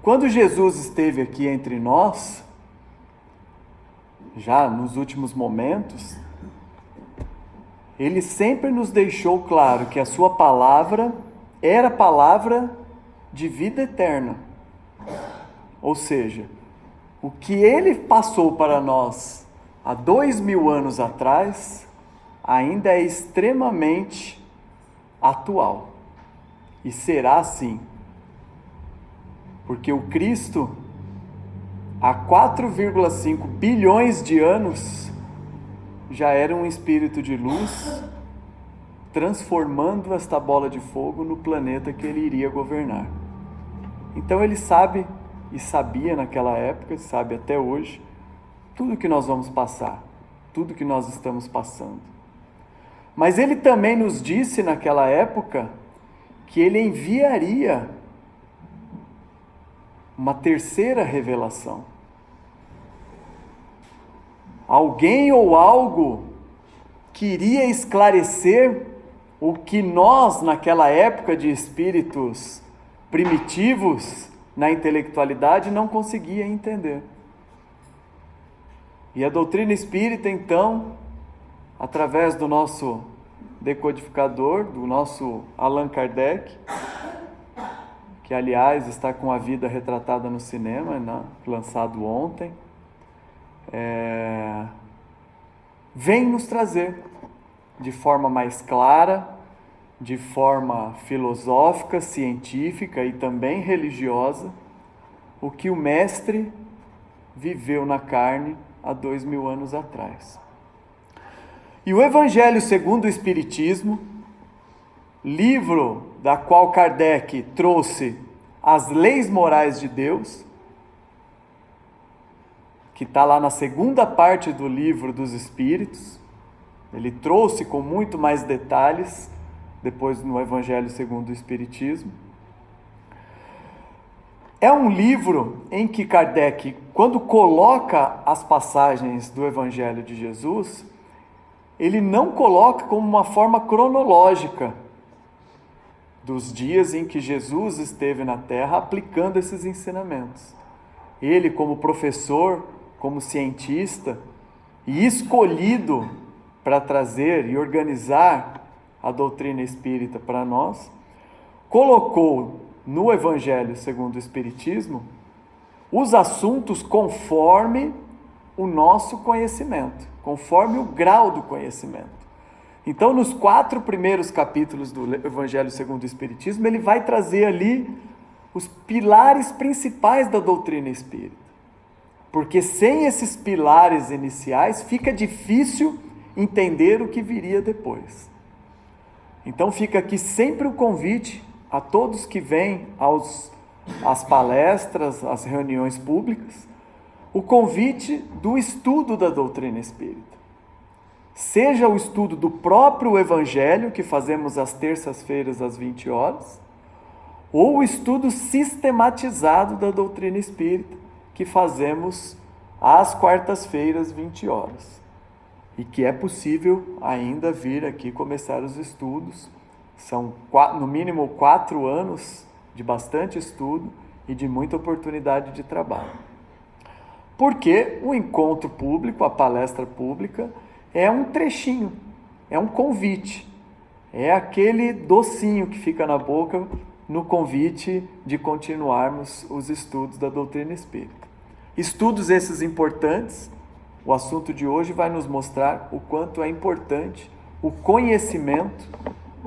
Quando Jesus esteve aqui entre nós, já nos últimos momentos, ele sempre nos deixou claro que a sua palavra era palavra de vida eterna. Ou seja, o que ele passou para nós há 2000 anos atrás, ainda é extremamente atual. E será assim. Porque o Cristo, há 4,5 bilhões de anos, já era um espírito de luz, transformando esta bola de fogo no planeta que ele iria governar. Então ele sabe, e sabia naquela época, sabe até hoje, tudo que nós vamos passar, tudo que nós estamos passando. Mas ele também nos disse naquela época que ele enviaria uma terceira revelação. Alguém ou algo que iria esclarecer o que nós, naquela época de espíritos primitivos, na intelectualidade, não conseguia entender. E a doutrina espírita, então, através do nosso decodificador, do nosso Allan Kardec, que aliás está com a vida retratada no cinema, né, lançado ontem, vem nos trazer de forma mais clara, de forma filosófica, científica e também religiosa, o que o mestre viveu na carne há 2000 anos atrás. E o Evangelho segundo o Espiritismo, livro da qual Kardec trouxe as leis morais de Deus, que está lá na segunda parte do livro dos Espíritos, ele trouxe com muito mais detalhes, depois no Evangelho segundo o Espiritismo. É um livro em que Kardec, quando coloca as passagens do Evangelho de Jesus, ele não coloca como uma forma cronológica dos dias em que Jesus esteve na Terra aplicando esses ensinamentos. Ele, como professor, como cientista e escolhido para trazer e organizar a doutrina espírita para nós, colocou no Evangelho segundo o Espiritismo os assuntos conforme o nosso conhecimento, conforme o grau do conhecimento. Então, nos 4 primeiros capítulos do Evangelho segundo o Espiritismo, ele vai trazer ali os pilares principais da doutrina espírita. Porque sem esses pilares iniciais, fica difícil entender o que viria depois. Então fica aqui sempre o convite a todos que vêm às palestras, às reuniões públicas, o convite do estudo da doutrina espírita. Seja o estudo do próprio Evangelho, que fazemos às terças-feiras às 20 horas, ou o estudo sistematizado da doutrina espírita, que fazemos às quartas-feiras, 20 horas. E que é possível ainda vir aqui começar os estudos. São no mínimo 4 anos de bastante estudo e de muita oportunidade de trabalho. Porque o encontro público, a palestra pública, é um trechinho, é um convite, é aquele docinho que fica na boca no convite de continuarmos os estudos da doutrina espírita. Estudos esses importantes, o assunto de hoje vai nos mostrar o quanto é importante o conhecimento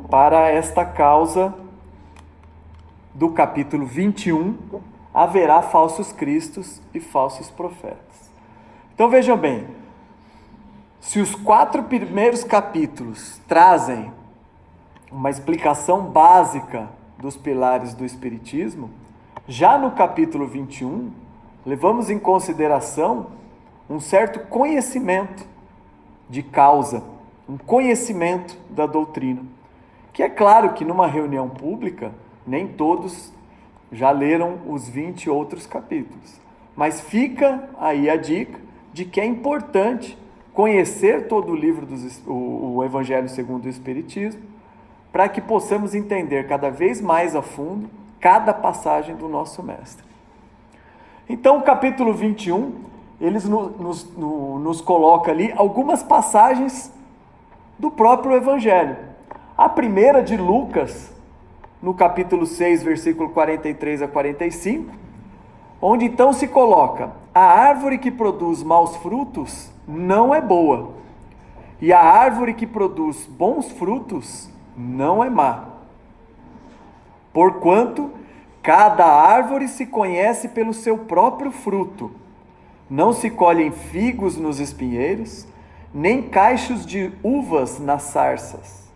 para esta causa do capítulo 21, haverá falsos cristos e falsos profetas. Então vejam bem, se os 4 primeiros capítulos trazem uma explicação básica dos pilares do Espiritismo, já no capítulo 21, levamos em consideração um certo conhecimento de causa, um conhecimento da doutrina, que é claro que numa reunião pública, nem todos já leram os 20 outros capítulos, mas fica aí a dica de que é importante conhecer todo o livro, o Evangelho segundo o Espiritismo, para que possamos entender cada vez mais a fundo cada passagem do nosso mestre. Então, o capítulo 21, eles nos coloca ali algumas passagens do próprio Evangelho. A primeira de Lucas, no capítulo 6, versículo 43 a 45, onde então se coloca: a árvore que produz maus frutos não é boa, e a árvore que produz bons frutos não é má. Porquanto cada árvore se conhece pelo seu próprio fruto. Não se colhem figos nos espinheiros, nem cachos de uvas nas sarças.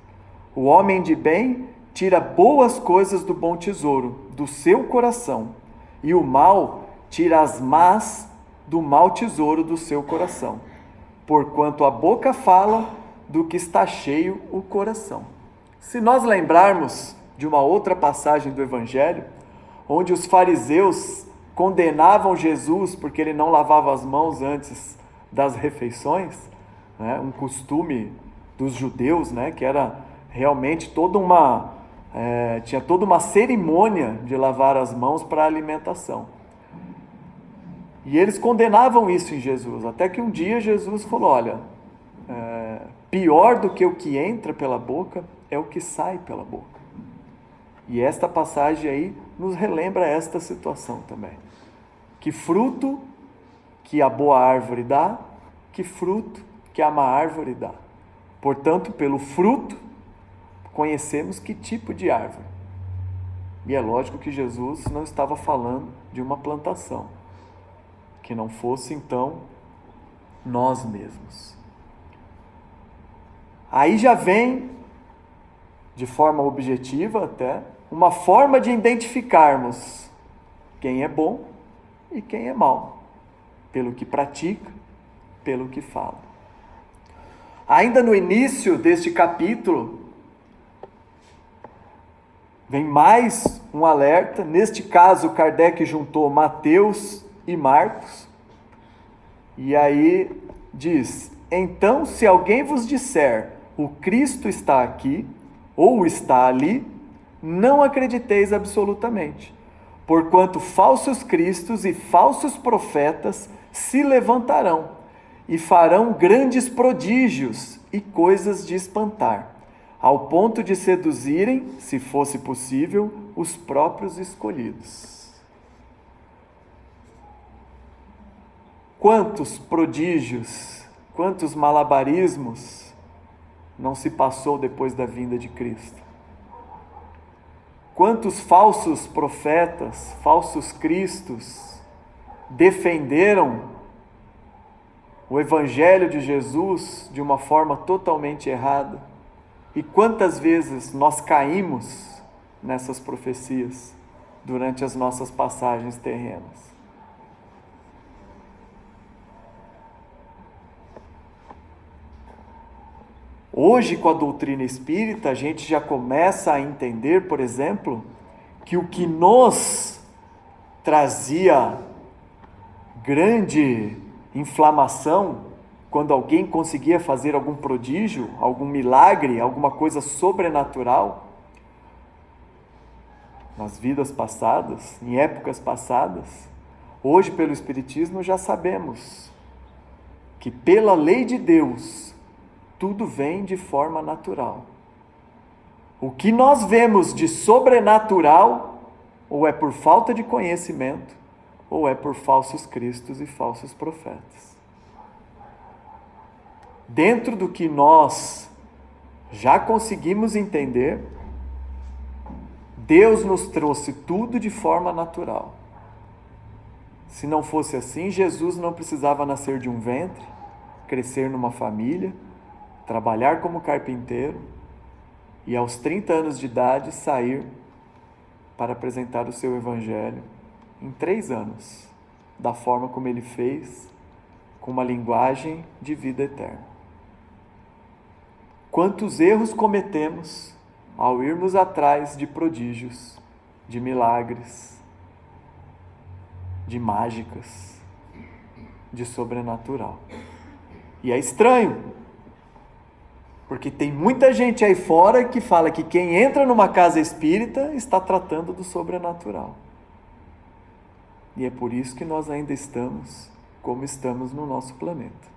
O homem de bem tira boas coisas do bom tesouro, do seu coração, e o mal tira as más do mau tesouro do seu coração. Porquanto a boca fala do que está cheio o coração. Se nós lembrarmos de uma outra passagem do Evangelho, onde os fariseus condenavam Jesus porque ele não lavava as mãos antes das refeições, né? Um costume dos judeus, né? Que era realmente tinha toda uma cerimônia de lavar as mãos para a alimentação. E eles condenavam isso em Jesus, até que um dia Jesus falou: olha, pior do que o que entra pela boca é o que sai pela boca. E esta passagem aí nos relembra esta situação também. Que fruto que a boa árvore dá, que fruto que a má árvore dá. Portanto, pelo fruto, conhecemos que tipo de árvore. E é lógico que Jesus não estava falando de uma plantação, que não fosse então nós mesmos. Aí já vem, de forma objetiva até, uma forma de identificarmos quem é bom e quem é mau, pelo que pratica, pelo que fala. Ainda no início deste capítulo, vem mais um alerta. Neste caso, Kardec juntou Mateus e Marcos, e aí diz: então, se alguém vos disser, o Cristo está aqui, ou está ali, não acrediteis absolutamente, porquanto falsos cristos e falsos profetas se levantarão, e farão grandes prodígios e coisas de espantar, ao ponto de seduzirem, se fosse possível, os próprios escolhidos. Quantos prodígios, quantos malabarismos não se passou depois da vinda de Cristo? Quantos falsos profetas, falsos cristos defenderam o Evangelho de Jesus de uma forma totalmente errada? E quantas vezes nós caímos nessas profecias durante as nossas passagens terrenas? Hoje, com a doutrina espírita, a gente já começa a entender, por exemplo, que o que nos trazia grande inflamação, quando alguém conseguia fazer algum prodígio, algum milagre, alguma coisa sobrenatural, nas vidas passadas, em épocas passadas, hoje, pelo Espiritismo, já sabemos que, pela lei de Deus, tudo vem de forma natural. O que nós vemos de sobrenatural, ou é por falta de conhecimento, ou é por falsos cristos e falsos profetas. Dentro do que nós já conseguimos entender, Deus nos trouxe tudo de forma natural. Se não fosse assim, Jesus não precisava nascer de um ventre, crescer numa família, trabalhar como carpinteiro e aos 30 anos de idade sair para apresentar o seu Evangelho em 3 anos, da forma como ele fez, com uma linguagem de vida eterna. Quantos erros cometemos ao irmos atrás de prodígios, de milagres, de mágicas, de sobrenatural. E é estranho, porque tem muita gente aí fora que fala que quem entra numa casa espírita está tratando do sobrenatural. E é por isso que nós ainda estamos como estamos no nosso planeta.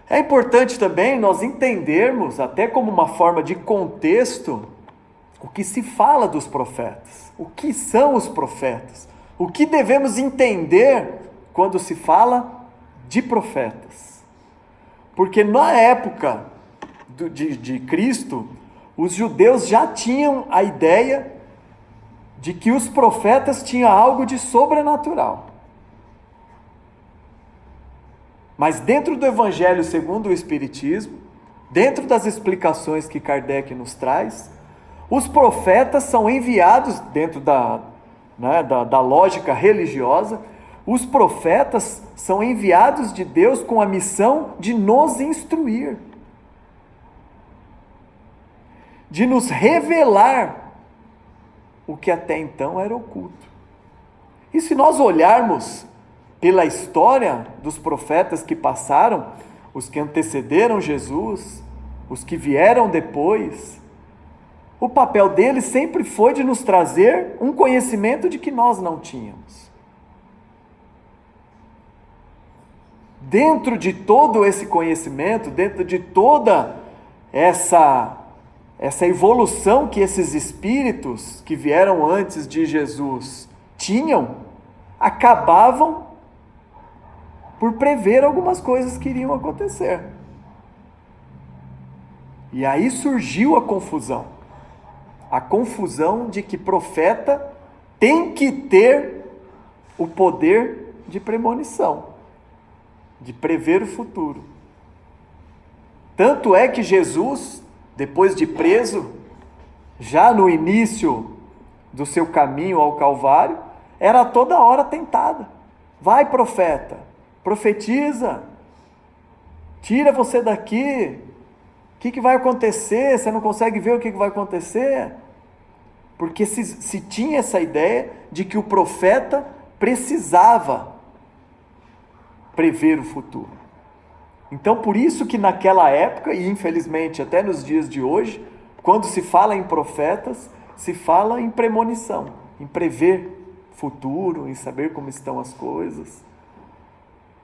É importante também nós entendermos, até como uma forma de contexto, o que se fala dos profetas. O que são os profetas? O que devemos entender quando se fala de profetas? Porque na época de Cristo, os judeus já tinham a ideia de que os profetas tinham algo de sobrenatural. Mas dentro do Evangelho segundo o Espiritismo, dentro das explicações que Kardec nos traz, os profetas são enviados, dentro da lógica religiosa, os profetas são enviados de Deus com a missão de nos instruir, de nos revelar o que até então era oculto. E se nós olharmos pela história dos profetas que passaram, os que antecederam Jesus, os que vieram depois, o papel deles sempre foi de nos trazer um conhecimento de que nós não tínhamos. Dentro de todo esse conhecimento, dentro de toda essa evolução que esses espíritos que vieram antes de Jesus tinham, acabavam por prever algumas coisas que iriam acontecer. E aí surgiu a confusão. A confusão de que profeta tem que ter o poder de premonição, de prever o futuro. Tanto é que Jesus, depois de preso, já no início do seu caminho ao Calvário, era toda hora tentado. Vai, profeta, profetiza, tira você daqui. O que vai acontecer? Você não consegue ver o que vai acontecer? Porque se tinha essa ideia de que o profeta precisava prever o futuro. Então, por isso que naquela época, e infelizmente até nos dias de hoje, quando se fala em profetas, se fala em premonição, em prever futuro, em saber como estão as coisas.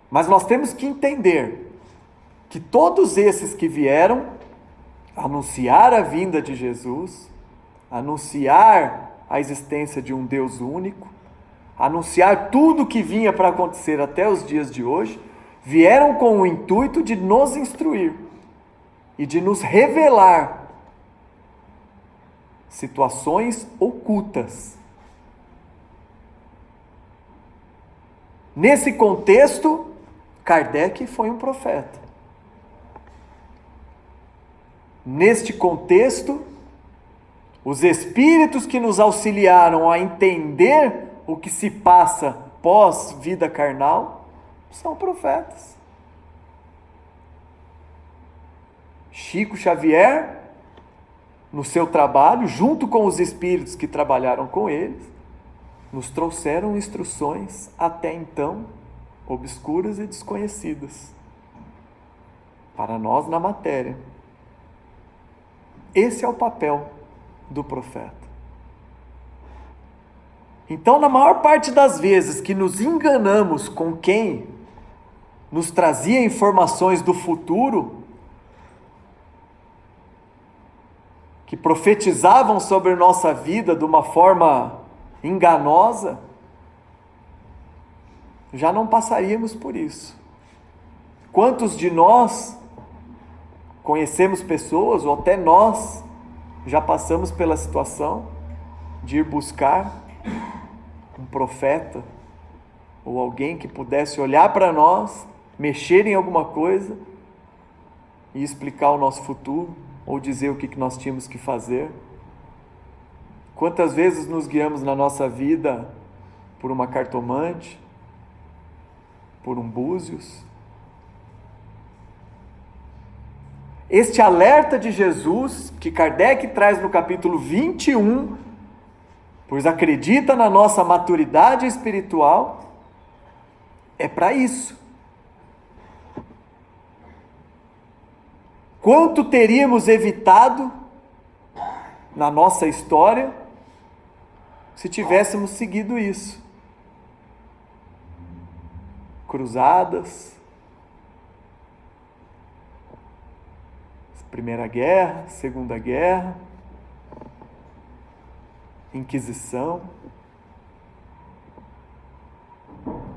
Mas nós temos que entender que todos esses que vieram anunciar a vinda de Jesus, anunciar a existência de um Deus único, anunciar tudo o que vinha para acontecer até os dias de hoje, vieram com o intuito de nos instruir e de nos revelar situações ocultas. Nesse contexto, Kardec foi um profeta. Neste contexto, os espíritos que nos auxiliaram a entender o que se passa pós-vida carnal são profetas. Chico Xavier, no seu trabalho, junto com os espíritos que trabalharam com eles, nos trouxeram instruções até então obscuras e desconhecidas para nós na matéria. Esse é o papel do profeta. Então, na maior parte das vezes que nos enganamos com quem nos trazia informações do futuro, que profetizavam sobre nossa vida de uma forma enganosa, já não passaríamos por isso. Quantos de nós conhecemos pessoas, ou até nós, já passamos pela situação de ir buscar um profeta, ou alguém que pudesse olhar para nós, mexer em alguma coisa e explicar o nosso futuro, ou dizer o que nós tínhamos que fazer? Quantas vezes nos guiamos na nossa vida por uma cartomante, por um búzios? Este alerta de Jesus, que Kardec traz no capítulo 21, pois acredita na nossa maturidade espiritual, é para isso. Quanto teríamos evitado na nossa história se tivéssemos seguido isso? cruzadas, Primeira Guerra, Segunda Guerra, Inquisição,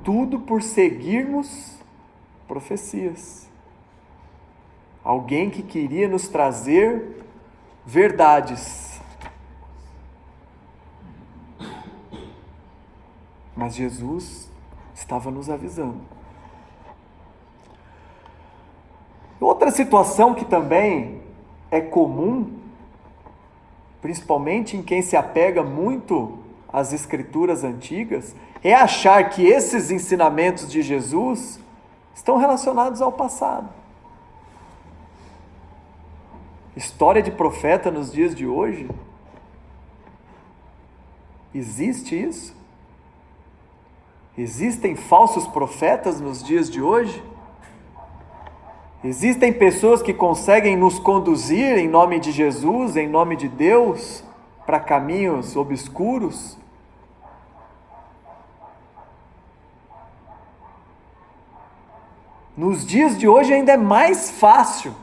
tudo por seguirmos profecias. Alguém que queria nos trazer verdades. Mas Jesus estava nos avisando. Outra situação que também é comum, principalmente em quem se apega muito às escrituras antigas, é achar que esses ensinamentos de Jesus estão relacionados ao passado. História de profeta nos dias de hoje? Existe isso? Existem falsos profetas nos dias de hoje? Existem pessoas que conseguem nos conduzir em nome de Jesus, em nome de Deus, para caminhos obscuros? Nos dias de hoje ainda é mais fácil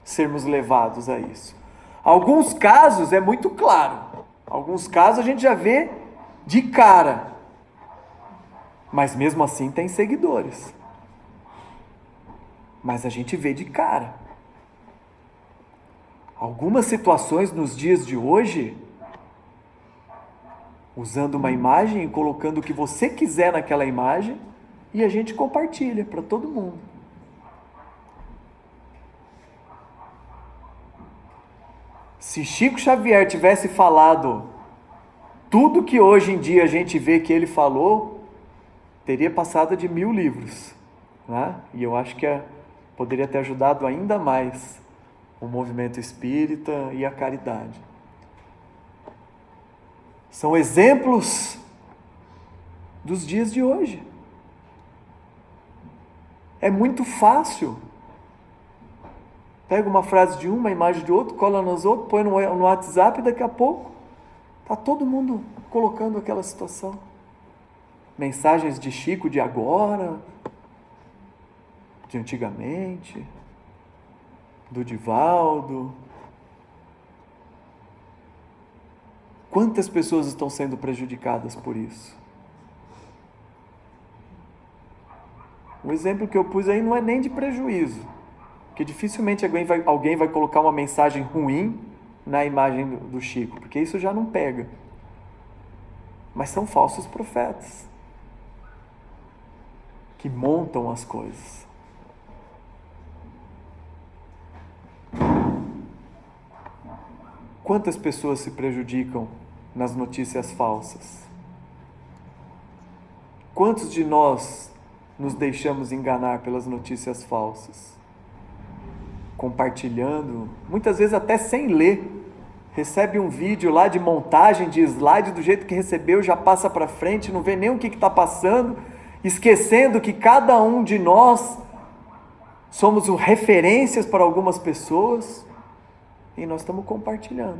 sermos levados a isso. Alguns casos é muito claro. Alguns casos a gente já vê de cara. Mas mesmo assim tem seguidores. Mas a gente vê de cara. Algumas situações nos dias de hoje, usando uma imagem e colocando o que você quiser naquela imagem, e a gente compartilha para todo mundo. Se Chico Xavier tivesse falado tudo que hoje em dia a gente vê que ele falou, teria passado de 1000 livros, né? E eu acho que poderia ter ajudado ainda mais o movimento espírita e a caridade. São exemplos dos dias de hoje. É muito fácil. Pega uma frase de uma imagem de outro, cola nas outras, põe no WhatsApp e daqui a pouco está todo mundo colocando aquela situação. Mensagens de Chico de agora, de antigamente, do Divaldo. Quantas pessoas estão sendo prejudicadas por isso? O exemplo que eu pus aí não é nem de prejuízo, porque dificilmente alguém vai colocar uma mensagem ruim na imagem do Chico, porque isso já não pega. Mas são falsos profetas que montam as coisas. Quantas pessoas se prejudicam nas notícias falsas? Quantos de nós nos deixamos enganar pelas notícias falsas? Compartilhando, muitas vezes até sem ler. Recebe um vídeo lá de montagem, de slide, do jeito que recebeu, já passa para frente, não vê nem o que está passando, esquecendo que cada um de nós somos referências para algumas pessoas. E nós estamos compartilhando.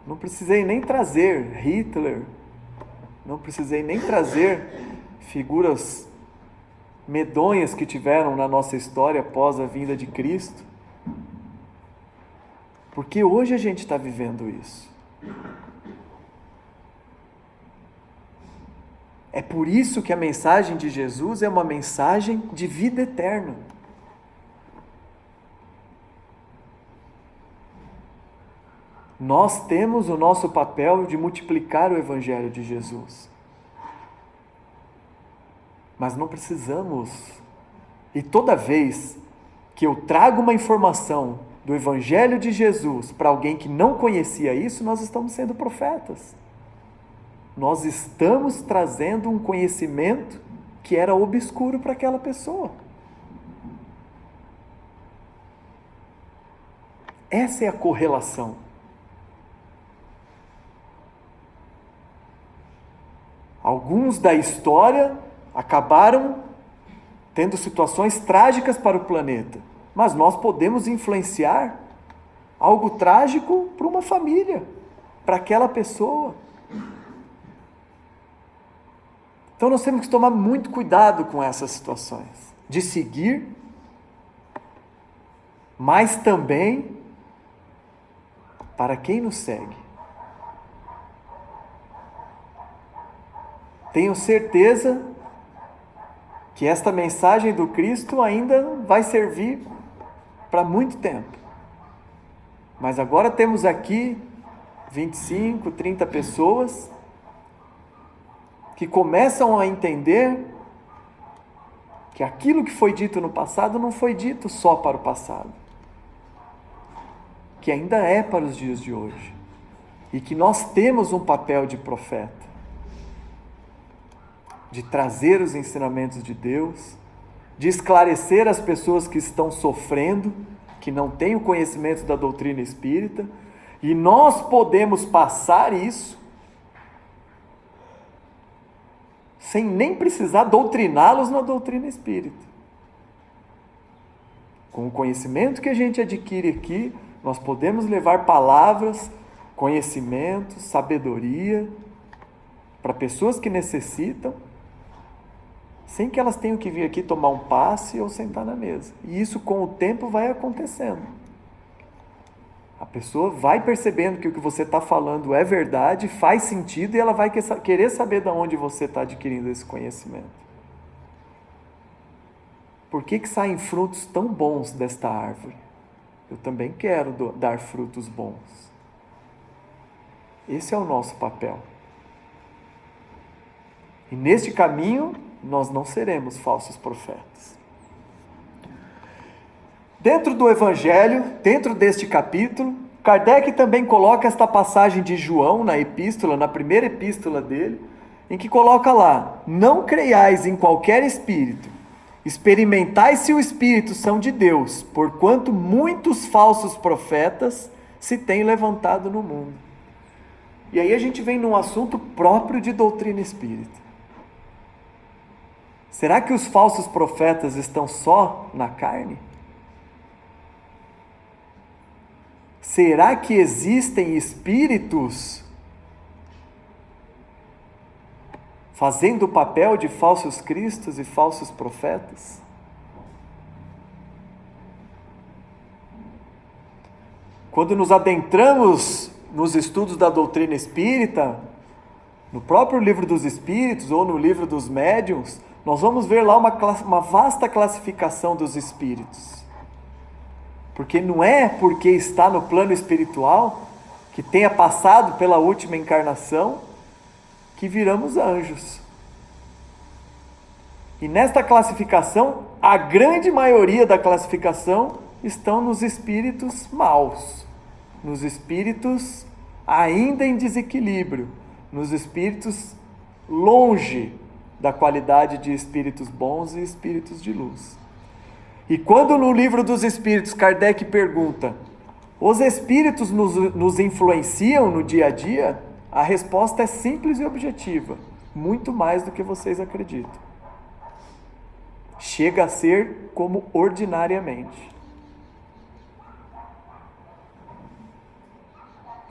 Não precisei nem trazer Hitler, não precisei nem trazer figuras medonhas que tiveram na nossa história após a vinda de Cristo. Porque hoje a gente está vivendo isso. É por isso que a mensagem de Jesus é uma mensagem de vida eterna. Nós temos o nosso papel de multiplicar o Evangelho de Jesus. Mas não precisamos. E toda vez que eu trago uma informação do Evangelho de Jesus para alguém que não conhecia isso, nós estamos sendo profetas. Nós estamos trazendo um conhecimento que era obscuro para aquela pessoa. Essa é a correlação. Alguns da história acabaram tendo situações trágicas para o planeta, mas nós podemos influenciar algo trágico para uma família, para aquela pessoa. Então nós temos que tomar muito cuidado com essas situações, de seguir, mas também para quem nos segue. Tenho certeza que esta mensagem do Cristo ainda vai servir para muito tempo. Mas agora temos aqui 25, 30 pessoas que começam a entender que aquilo que foi dito no passado não foi dito só para o passado, que ainda é para os dias de hoje, e que nós temos um papel de profeta, de trazer os ensinamentos de Deus, de esclarecer as pessoas que estão sofrendo, que não têm o conhecimento da doutrina espírita, e nós podemos passar isso sem nem precisar doutriná-los na doutrina espírita. Com o conhecimento que a gente adquire aqui, nós podemos levar palavras, conhecimento, sabedoria para pessoas que necessitam, sem que elas tenham que vir aqui tomar um passe ou sentar na mesa. E isso com o tempo vai acontecendo. A pessoa vai percebendo que o que você está falando é verdade, faz sentido, e ela vai querer saber de onde você está adquirindo esse conhecimento. Por que saem frutos tão bons desta árvore? Eu também quero dar frutos bons. Esse é o nosso papel. E neste caminho, nós não seremos falsos profetas. Dentro do Evangelho, dentro deste capítulo, Kardec também coloca esta passagem de João na epístola, na primeira epístola dele, em que coloca lá: não creiais em qualquer espírito, experimentai se o espírito são de Deus, porquanto muitos falsos profetas se têm levantado no mundo. E aí a gente vem num assunto próprio de doutrina espírita. Será que os falsos profetas estão só na carne? Será que existem espíritos fazendo o papel de falsos cristos e falsos profetas? Quando nos adentramos nos estudos da doutrina espírita, no próprio livro dos Espíritos ou no livro dos Médiuns, nós vamos ver lá uma vasta classificação dos espíritos. Porque não é porque está no plano espiritual, que tenha passado pela última encarnação, que viramos anjos. E nesta classificação, a grande maioria da classificação estão nos espíritos maus, nos espíritos ainda em desequilíbrio, nos espíritos longe da qualidade de espíritos bons e espíritos de luz. E quando no livro dos Espíritos Kardec pergunta: os espíritos nos influenciam no dia a dia? A resposta é simples e objetiva: muito mais do que vocês acreditam. Chega a ser como ordinariamente.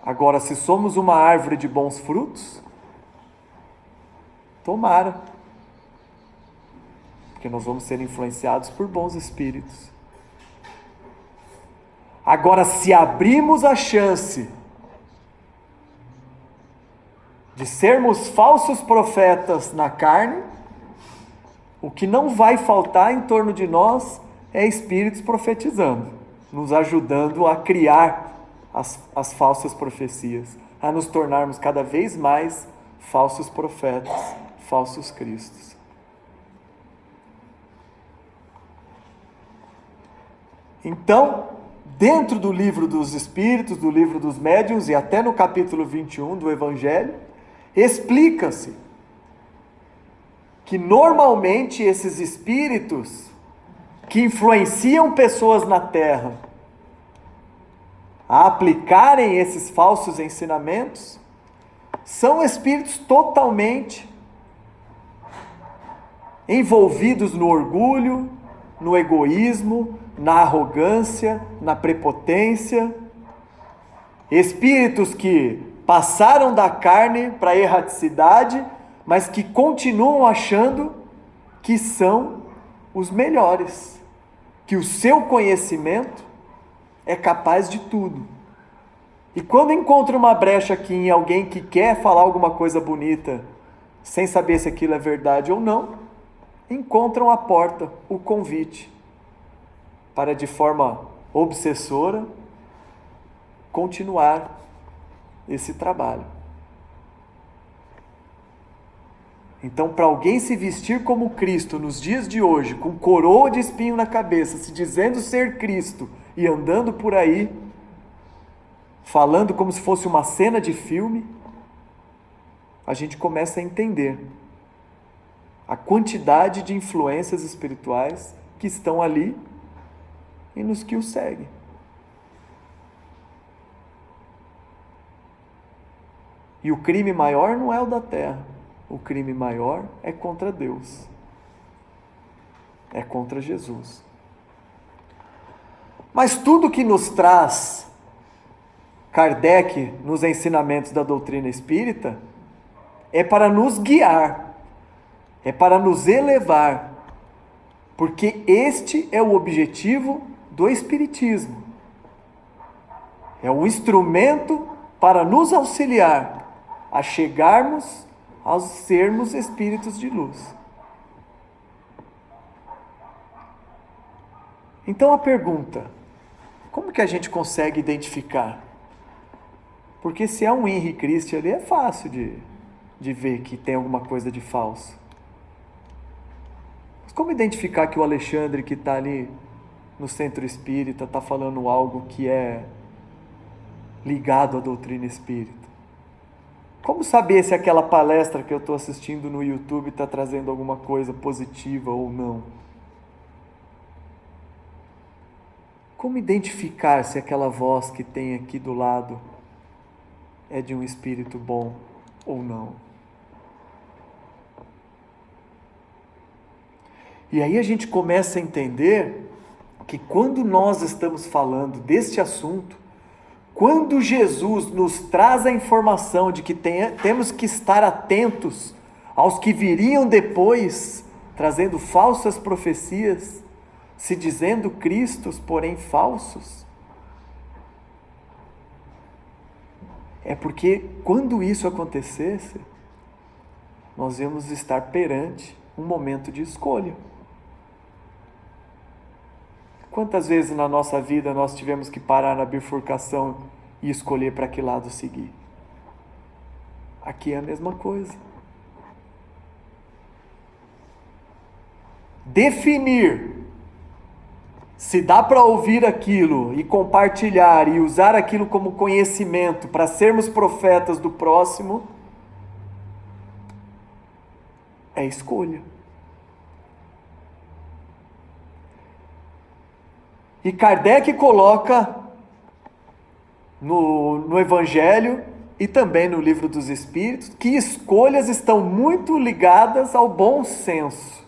Agora, se somos uma árvore de bons frutos, tomara, porque nós vamos ser influenciados por bons espíritos. Agora, se abrimos a chance de sermos falsos profetas na carne, o que não vai faltar em torno de nós é espíritos profetizando, nos ajudando a criar as falsas profecias, a nos tornarmos cada vez mais falsos profetas, falsos cristos. Então, dentro do livro dos Espíritos, do livro dos Médiuns e até no capítulo 21 do Evangelho, explica-se que normalmente esses espíritos que influenciam pessoas na Terra a aplicarem esses falsos ensinamentos são espíritos totalmente envolvidos no orgulho, no egoísmo, na arrogância, na prepotência. Espíritos que passaram da carne para a erraticidade, mas que continuam achando que são os melhores, que o seu conhecimento é capaz de tudo. E quando encontra uma brecha aqui em alguém que quer falar alguma coisa bonita, sem saber se aquilo é verdade ou não, encontram a porta, o convite, para de forma obsessora continuar esse trabalho. Então, para alguém se vestir como Cristo nos dias de hoje, com coroa de espinho na cabeça, se dizendo ser Cristo e andando por aí, falando como se fosse uma cena de filme, a gente começa a entender a quantidade de influências espirituais que estão ali e nos que o seguem. E o crime maior não é o da terra. O crime maior é contra Deus. É contra Jesus. Mas tudo que nos traz Kardec nos ensinamentos da doutrina espírita é para nos guiar, é para nos elevar, porque este é o objetivo do Espiritismo. É um instrumento para nos auxiliar a chegarmos a sermos espíritos de luz. Então a pergunta, como que a gente consegue identificar? Porque se é um Henri Christie ali, é fácil de ver que tem alguma coisa de falso. Mas como identificar que o Alexandre que está ali no centro espírita está falando algo que é ligado à doutrina espírita? Como saber se aquela palestra que eu estou assistindo no YouTube está trazendo alguma coisa positiva ou não? Como identificar se aquela voz que tem aqui do lado é de um espírito bom ou não? E aí a gente começa a entender que quando nós estamos falando deste assunto, quando Jesus nos traz a informação de que temos que estar atentos aos que viriam depois, trazendo falsas profecias, se dizendo Cristos, porém falsos, é porque quando isso acontecesse, nós íamos estar perante um momento de escolha. Quantas vezes na nossa vida nós tivemos que parar na bifurcação e escolher para que lado seguir? Aqui é a mesma coisa. Definir se dá para ouvir aquilo e compartilhar e usar aquilo como conhecimento para sermos profetas do próximo é escolha. E Kardec coloca no Evangelho e também no Livro dos Espíritos que escolhas estão muito ligadas ao bom senso,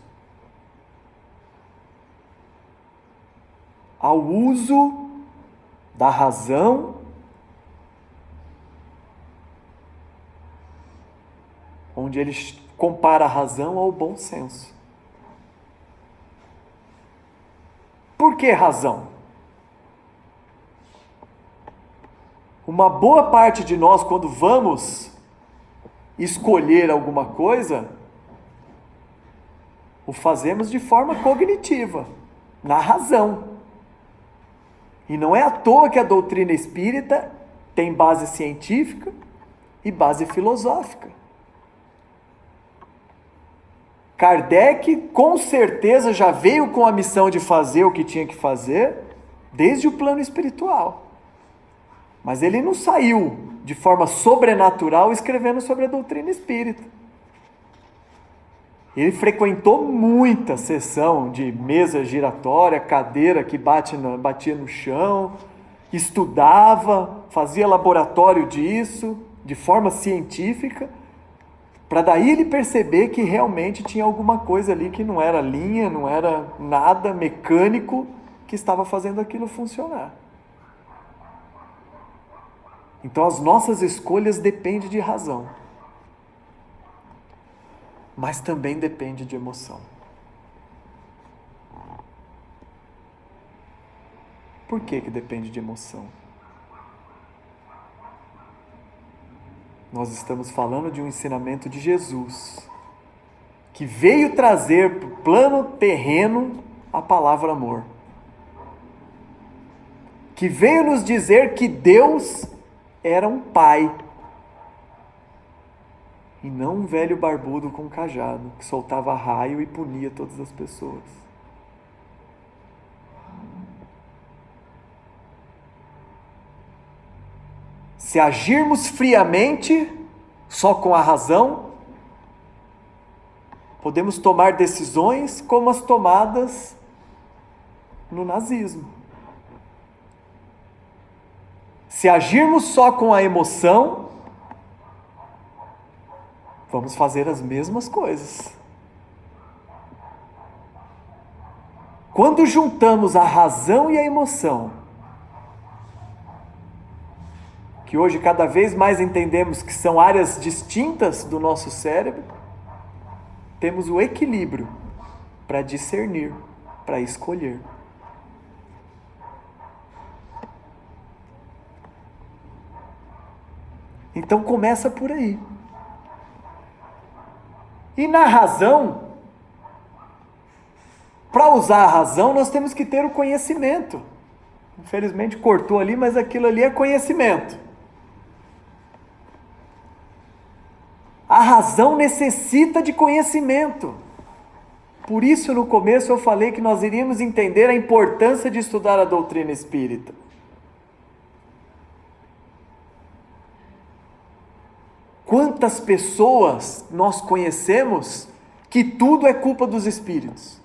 ao uso da razão, onde ele compara a razão ao bom senso. Por que razão? Uma boa parte de nós, quando vamos escolher alguma coisa, o fazemos de forma cognitiva, na razão. E não é à toa que a doutrina espírita tem base científica e base filosófica. Kardec, com certeza, já veio com a missão de fazer o que tinha que fazer, desde o plano espiritual. Mas ele não saiu de forma sobrenatural escrevendo sobre a doutrina espírita. Ele frequentou muita sessão de mesa giratória, cadeira que batia no chão, estudava, fazia laboratório disso, de forma científica, para daí ele perceber que realmente tinha alguma coisa ali que não era linha, não era nada mecânico que estava fazendo aquilo funcionar. Então as nossas escolhas dependem de razão. mas também depende de emoção. Por que depende de emoção? Nós estamos falando de um ensinamento de Jesus, que veio trazer para o plano terreno a palavra amor. Que veio nos dizer que Deus era um pai, e não um velho barbudo com cajado, que soltava raio e punia todas as pessoas. Se agirmos friamente, só com a razão, podemos tomar decisões como as tomadas no nazismo. Se agirmos só com a emoção, vamos fazer as mesmas coisas. Quando juntamos a razão e a emoção, que hoje cada vez mais entendemos que são áreas distintas do nosso cérebro, temos o equilíbrio para discernir, para escolher. Então começa por aí. E na razão, para usar a razão, nós temos que ter o conhecimento. Infelizmente cortou ali, mas aquilo ali é conhecimento. A razão necessita de conhecimento. Por isso, no começo, eu falei que nós iríamos entender a importância de estudar a doutrina espírita. Quantas pessoas nós conhecemos que tudo é culpa dos espíritos?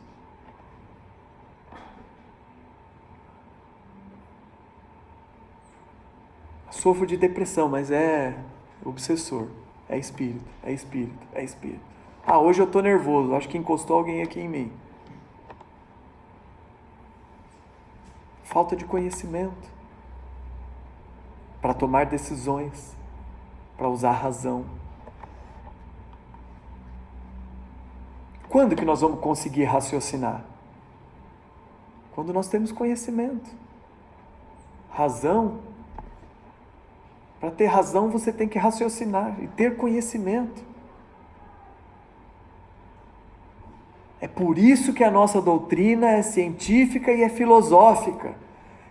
Sofro de depressão, mas é obsessor. É espírito, é espírito, é espírito. Ah, hoje eu estou nervoso, acho que encostou alguém aqui em mim. Falta de conhecimento para tomar decisões, para usar a razão. Quando que nós vamos conseguir raciocinar? Quando nós temos conhecimento. Razão. Para ter razão, você tem que raciocinar e ter conhecimento. É por isso que a nossa doutrina é científica e é filosófica.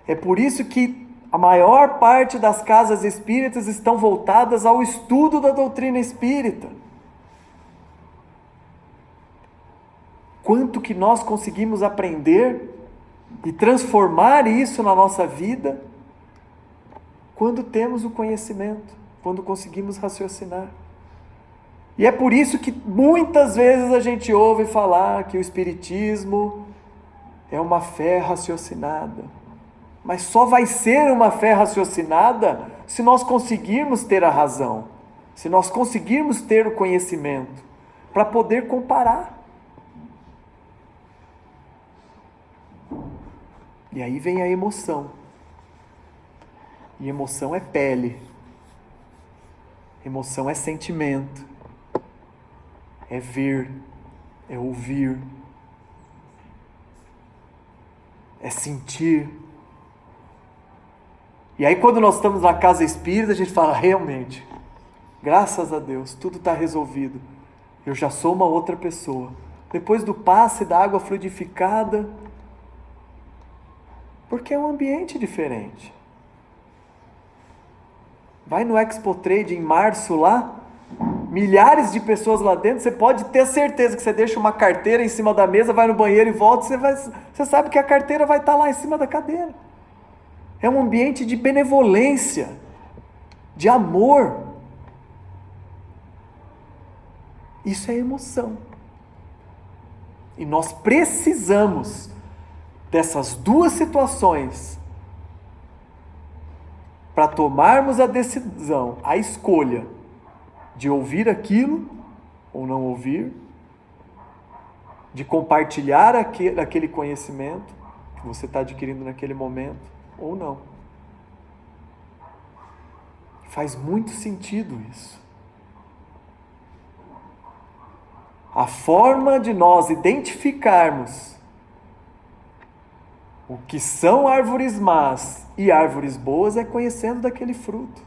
É por isso que a maior parte das casas espíritas estão voltadas ao estudo da doutrina espírita. Quanto que nós conseguimos aprender e transformar isso na nossa vida quando temos o conhecimento, quando conseguimos raciocinar. E é por isso que muitas vezes a gente ouve falar que o espiritismo é uma fé raciocinada. Mas só vai ser uma fé raciocinada se nós conseguirmos ter a razão, se nós conseguirmos ter o conhecimento, para poder comparar. E aí vem a emoção. E emoção é pele. Emoção é sentimento. É ver. É ouvir. É sentir. E aí quando nós estamos na casa espírita, a gente fala, realmente, graças a Deus, tudo está resolvido. Eu já sou uma outra pessoa. Depois do passe da água fluidificada, porque é um ambiente diferente. Vai no Expo Trade em março lá, milhares de pessoas lá dentro, você pode ter certeza que você deixa uma carteira em cima da mesa, vai no banheiro e volta, você sabe que a carteira vai estar lá em cima da cadeira. É um ambiente de benevolência, de amor. Isso é emoção. E nós precisamos dessas duas situações para tomarmos a decisão, a escolha de ouvir aquilo ou não ouvir, de compartilhar aquele conhecimento que você está adquirindo naquele momento ou não. Faz muito sentido isso. A forma de nós identificarmos o que são árvores más e árvores boas é conhecendo daquele fruto.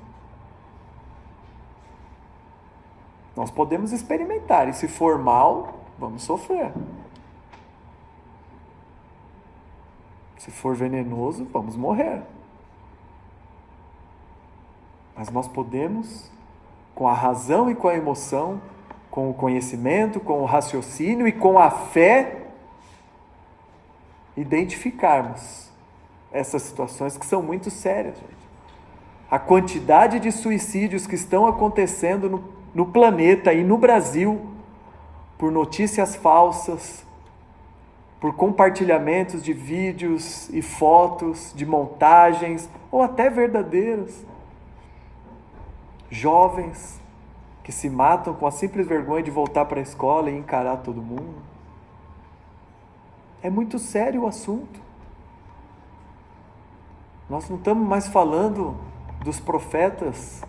Nós podemos experimentar, e se for mal, vamos sofrer. Se for venenoso, vamos morrer. Mas nós podemos, com a razão e com a emoção, com o conhecimento, com o raciocínio e com a fé, identificarmos essas situações que são muito sérias, gente. A quantidade de suicídios que estão acontecendo no planeta e no Brasil, por notícias falsas, por compartilhamentos de vídeos e fotos, de montagens, ou até verdadeiras. Jovens que se matam com a simples vergonha de voltar para a escola e encarar todo mundo. É muito sério o assunto. Nós não estamos mais falando dos profetas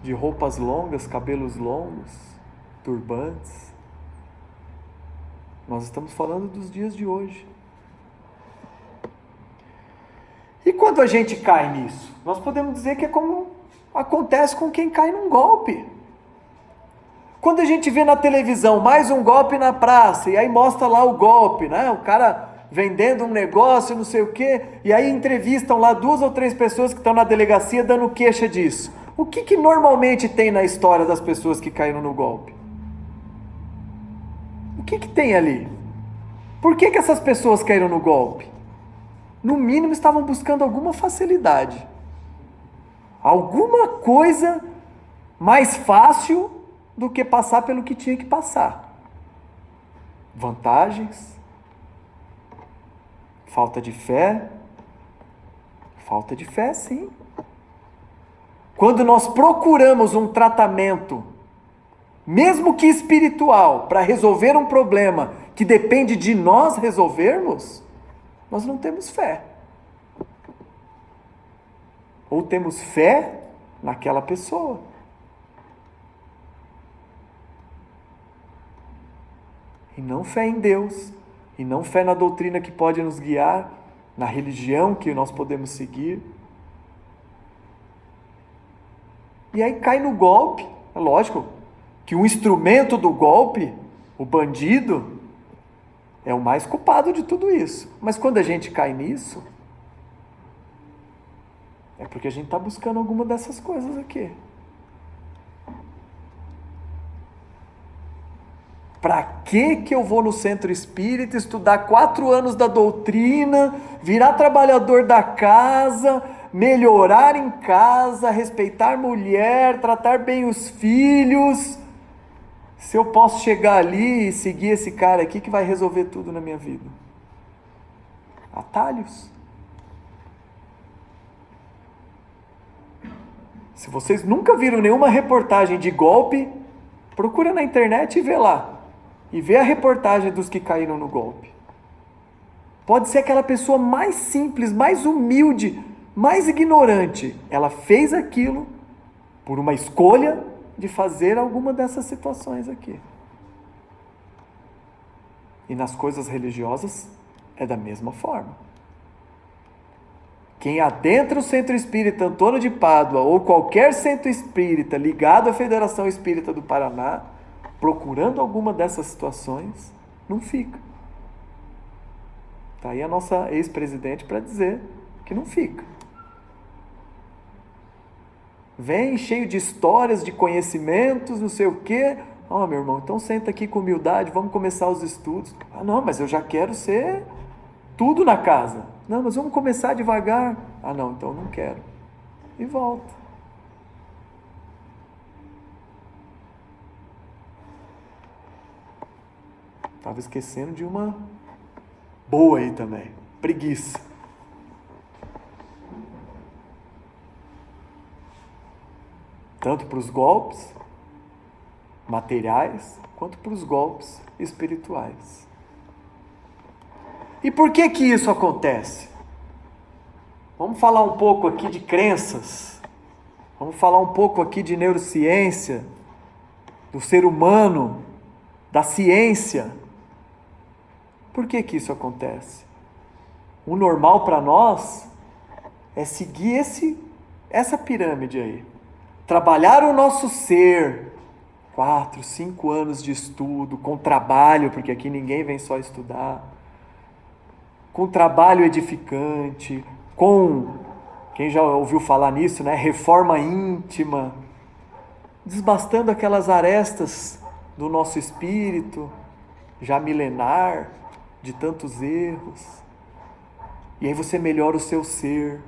de roupas longas, cabelos longos, turbantes. Nós estamos falando dos dias de hoje. E quando a gente cai nisso? Nós podemos dizer que é como acontece com quem cai num golpe. Quando a gente vê na televisão mais um golpe na praça, e aí mostra lá o golpe, né? O cara vendendo um negócio, não sei o quê, e aí entrevistam lá 2 ou 3 pessoas que estão na delegacia dando queixa disso. O que normalmente tem na história das pessoas que caíram no golpe? O que tem ali? Por que essas pessoas caíram no golpe? No mínimo estavam buscando alguma facilidade. Alguma coisa mais fácil do que passar pelo que tinha que passar. Vantagens, falta de fé, sim. Quando nós procuramos um tratamento, mesmo que espiritual, para resolver um problema que depende de nós resolvermos, nós não temos fé. Ou temos fé naquela pessoa. E não fé em Deus, e não fé na doutrina que pode nos guiar, na religião que nós podemos seguir. E aí cai no golpe. É lógico que o instrumento do golpe, o bandido, é o mais culpado de tudo isso. Mas quando a gente cai nisso, é porque a gente está buscando alguma dessas coisas aqui. Para que eu vou no centro espírita estudar 4 anos da doutrina, virar trabalhador da casa, melhorar em casa, respeitar mulher, tratar bem os filhos, se eu posso chegar ali e seguir esse cara aqui que vai resolver tudo na minha vida? Atalhos. Se vocês nunca viram nenhuma reportagem de golpe, procura na internet e vê lá. E vê a reportagem dos que caíram no golpe. Pode ser aquela pessoa mais simples, mais humilde, mais ignorante. Ela fez aquilo por uma escolha de fazer alguma dessas situações aqui. E nas coisas religiosas é da mesma forma. Quem adentra o Centro Espírita Antônio de Pádua ou qualquer centro espírita ligado à Federação Espírita do Paraná, procurando alguma dessas situações, não fica. Está aí a nossa ex-presidente para dizer que não fica. Vem cheio de histórias, de conhecimentos, não sei o quê. Meu irmão, então senta aqui com humildade, vamos começar os estudos. Não, mas eu já quero ser tudo na casa. Não, mas vamos começar devagar. Não, então não quero. E volta. Estava esquecendo de uma boa aí também. Preguiça. Tanto para os golpes materiais, quanto para os golpes espirituais. E por que isso acontece? Vamos falar um pouco aqui de crenças. Vamos falar um pouco aqui de neurociência, do ser humano, da ciência. Por que que isso acontece? O normal para nós é seguir essa pirâmide aí. Trabalhar o nosso ser, 4, 5 anos de estudo, com trabalho, porque aqui ninguém vem só estudar, com trabalho edificante, com, quem já ouviu falar nisso, né? Reforma íntima, desbastando aquelas arestas do nosso espírito, já milenar, de tantos erros. E aí você melhora o seu ser.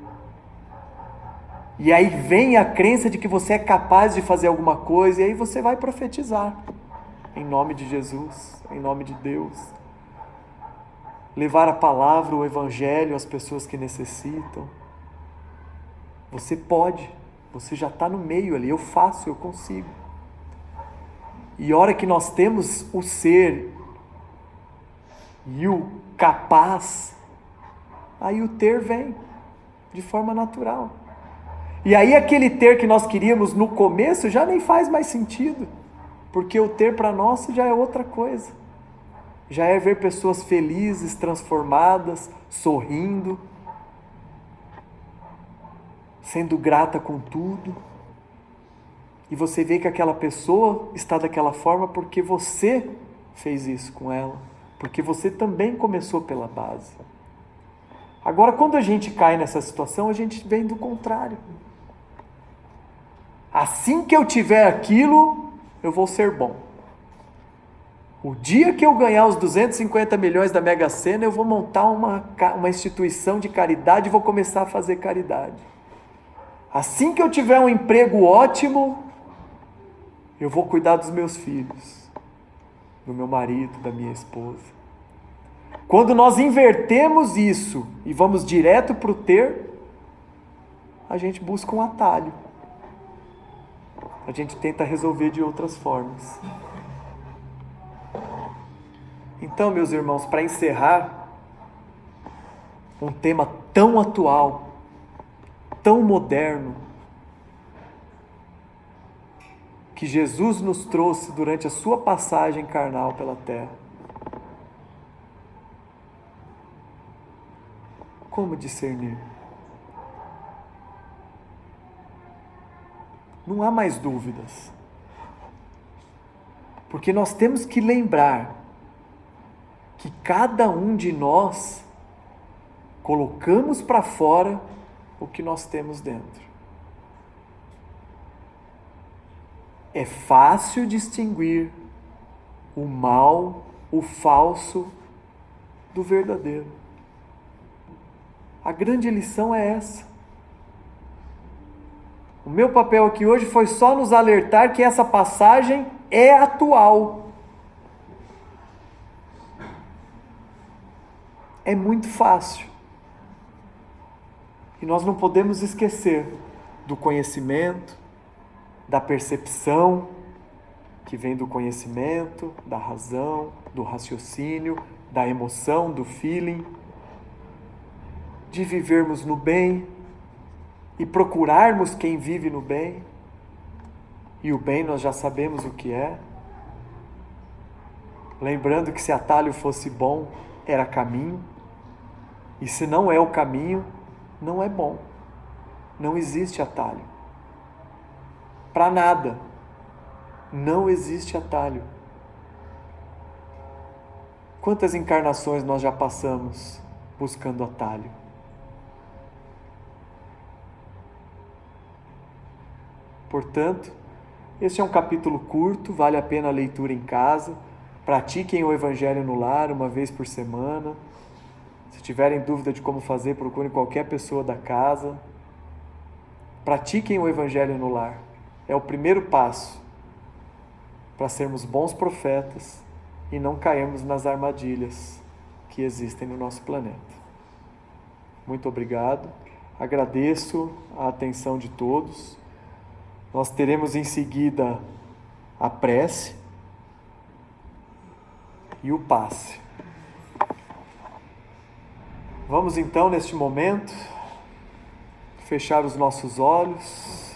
E aí vem a crença de que você é capaz de fazer alguma coisa, e aí você vai profetizar. Em nome de Jesus, em nome de Deus. Levar a palavra, o evangelho às pessoas que necessitam. Você pode, você já está no meio ali, eu faço, eu consigo. E a hora que nós temos o ser e o capaz, aí o ter vem de forma natural. E aí aquele ter que nós queríamos no começo já nem faz mais sentido, porque o ter para nós já é outra coisa. Já é ver pessoas felizes, transformadas, sorrindo, sendo grata com tudo. E você vê que aquela pessoa está daquela forma porque você fez isso com ela, porque você também começou pela base. Agora, quando a gente cai nessa situação, a gente vem do contrário. Assim que eu tiver aquilo, eu vou ser bom. O dia que eu ganhar os 250 milhões da Mega Sena, eu vou montar uma instituição de caridade e vou começar a fazer caridade. Assim que eu tiver um emprego ótimo, eu vou cuidar dos meus filhos, do meu marido, da minha esposa. Quando nós invertemos isso e vamos direto para o ter, a gente busca um atalho. A gente tenta resolver de outras formas. Então, meus irmãos, para encerrar, um tema tão atual, tão moderno, que Jesus nos trouxe durante a sua passagem carnal pela terra. Como discernir? Não há mais dúvidas. Porque nós temos que lembrar que cada um de nós colocamos para fora o que nós temos dentro. É fácil distinguir o mal, o falso, do verdadeiro. A grande lição é essa. O meu papel aqui hoje foi só nos alertar que essa passagem é atual. É muito fácil. E nós não podemos esquecer do conhecimento, da percepção, que vem do conhecimento, da razão, do raciocínio, da emoção, do feeling, de vivermos no bem e procurarmos quem vive no bem. E o bem nós já sabemos o que é. Lembrando que se atalho fosse bom, era caminho. E se não é o caminho, não é bom. Não existe atalho. Para nada. Não existe atalho. Quantas encarnações nós já passamos buscando atalho? Portanto, este é um capítulo curto, vale a pena a leitura em casa. Pratiquem o Evangelho no lar uma vez por semana. Se tiverem dúvida de como fazer, procurem qualquer pessoa da casa. Pratiquem o Evangelho no lar. É o primeiro passo para sermos bons profetas e não cairmos nas armadilhas que existem no nosso planeta. Muito obrigado. Agradeço a atenção de todos. Nós teremos em seguida a prece e o passe. Vamos então, neste momento, fechar os nossos olhos